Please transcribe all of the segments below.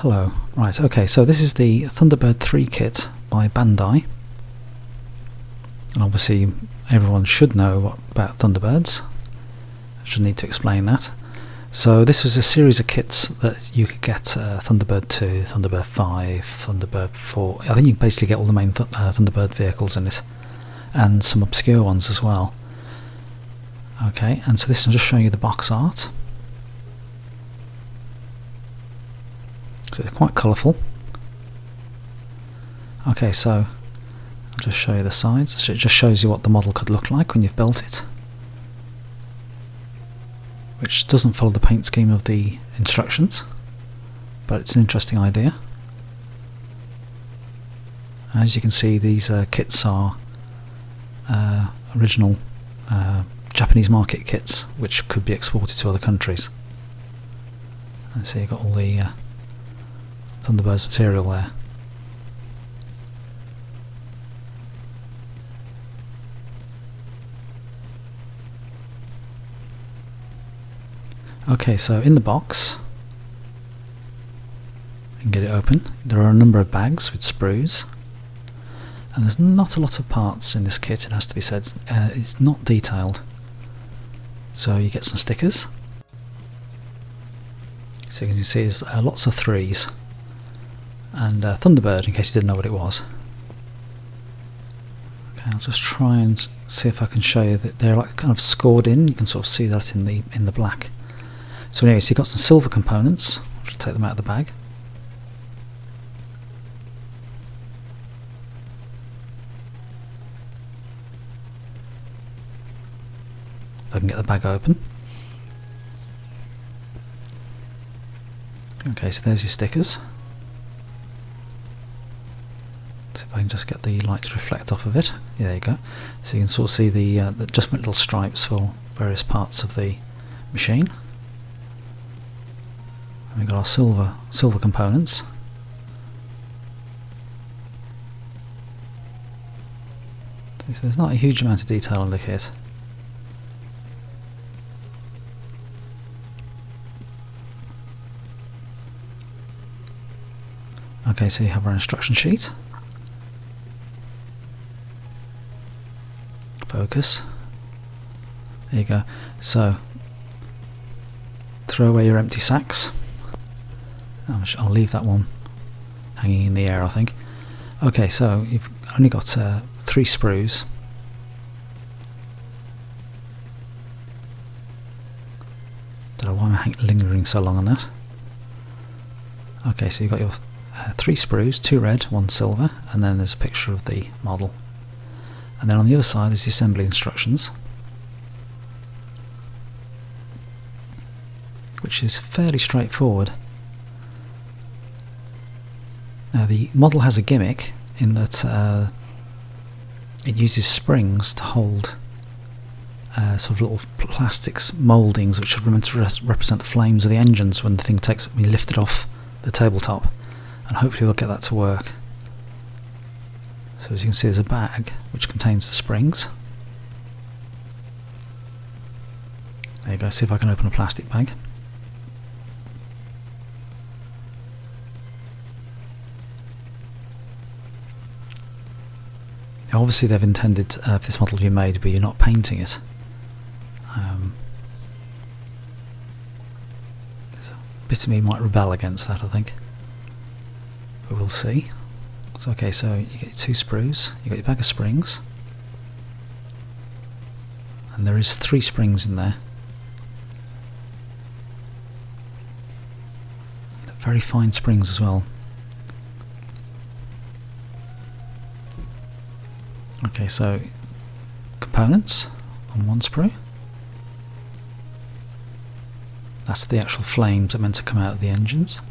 Hello. Right, okay, so this is the Thunderbird 3 kit by Bandai. And obviously everyone should know about Thunderbirds. I should need to explain that. So this was a series of kits that you could get Thunderbird 2, Thunderbird 5, Thunderbird 4. I think you basically get all the main Thunderbird vehicles in it, and some obscure ones as well. Okay, and so this I'm just showing you the box art. So it's quite colourful. Okay, so I'll just show you the sides. So it just shows you what the model could look like when you've built it, which doesn't follow the paint scheme of the instructions, but it's an interesting idea. As you can see, these kits are original Japanese market kits, which could be exported to other countries. And so you've got all the Thunderbird's material there. Okay, so in the box, you can get it open. There are a number of bags with sprues, and there's not a lot of parts in this kit, it has to be said. It's not detailed. So you get some stickers. So you can see there's lots of 3s. And Thunderbird, in case you didn't know what it was. Okay, I'll just try and see if I can show you that they're like kind of scored in. You can sort of see that in the black. So anyway, so you've got some silver components. I'll just take them out of the bag. If I can get the bag open. Okay, so there's your stickers. So if I can just get the light to reflect off of it. Yeah, there you go. So you can sort of see the just little stripes for various parts of the machine. And we've got our silver components. So there's not a huge amount of detail on the kit. Okay, so you have our instruction sheet. Focus. There you go. So, throw away your empty sacks. I'll leave that one hanging in the air, I think. Okay, so you've only got 3 sprues. Don't know why I'm lingering so long on that. Okay, so you've got your 3 sprues, 2 red, 1 silver, and then there's a picture of the model. And then on the other side is the assembly instructions, which is fairly straightforward. Now the model has a gimmick in that it uses springs to hold sort of little plastics mouldings which are meant to represent the flames of the engines when the thing when you lift it off the tabletop, and hopefully we'll get that to work. So as you can see, there's a bag which contains the springs. There you go, see if I can open a plastic bag. Now obviously they've intended for this model to be made, but you're not painting it. There's a bit of me might rebel against that, I think. But we'll see. So, okay, so you get your 2 sprues, you got your bag of springs, and there is 3 springs in there. They're very fine springs as well. Okay, so components on 1 sprue. That's the actual flames that are meant to come out of the engines.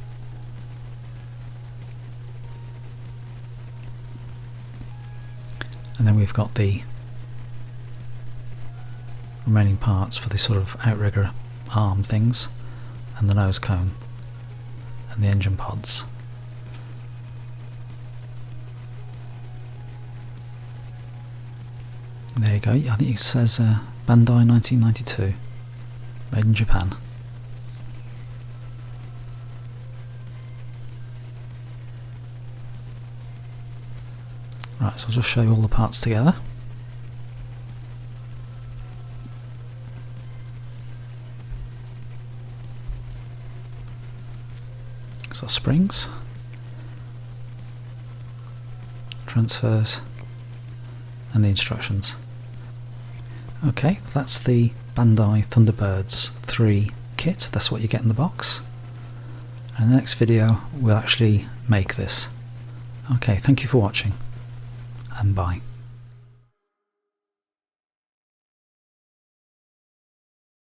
And then we've got the remaining parts for the sort of outrigger arm things, and the nose cone, and the engine pods. There you go, I think it says Bandai 1992, made in Japan. Right, so I'll just show you all the parts together. So springs, transfers, and the instructions. Okay, that's the Bandai Thunderbirds 3 kit. That's what you get in the box. And in the next video we'll actually make this. Okay, thank you for watching, and bye.